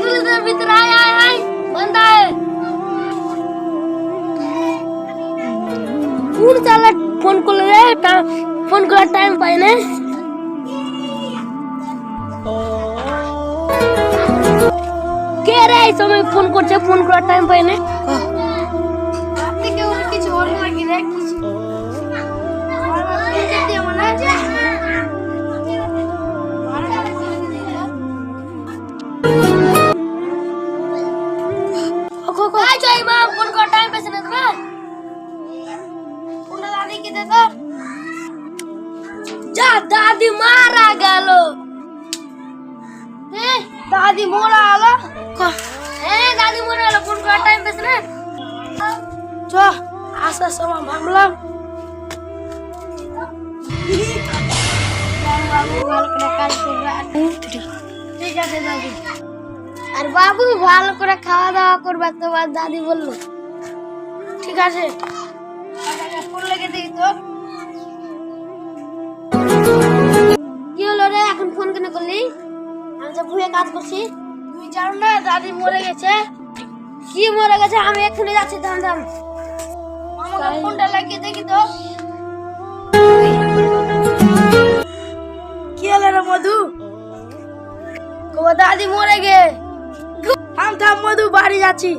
পুলিশের ভিতরে আয় আয় আয় বন্ধ আয় কোন চালা ফোন করলে রে ফোন করার টাইম পাই না কে রে এই সময় ফোন করছে ফোন করার টাইম পাই না আপনি কেউ কিছু বলবো নাকি রে কিছু ফোন করার টাইম পাইছে না তোমার ফোনটা দাদিকে দে তো যা দাদি মারা গেল দাদি মোরা আলো হ্যাঁ দাদি মোরা আলো ফোন করার টাইম পাইছে না চ আসার সময় ভাবলাম ঠিক আছে দাদি আর বাবু ভালো করে খাওয়া দাওয়া করবে তোমার দাদি বললো ঠিক আছে ফোন লেগে দিই তো কি হলো রে এখন ফোন কেন করলি আমি তো ভুয়ে কাজ করছি তুমি জানো না দাদি মরে গেছে কি মরে গেছে আমি এক্ষুনি যাচ্ছি থাম থাম আমাকে ফোনটা লাগিয়ে দেখি তো কি হলো রে মধু তোমার দাদি মরে গে থাম থাম মধু বাড়ি যাচ্ছি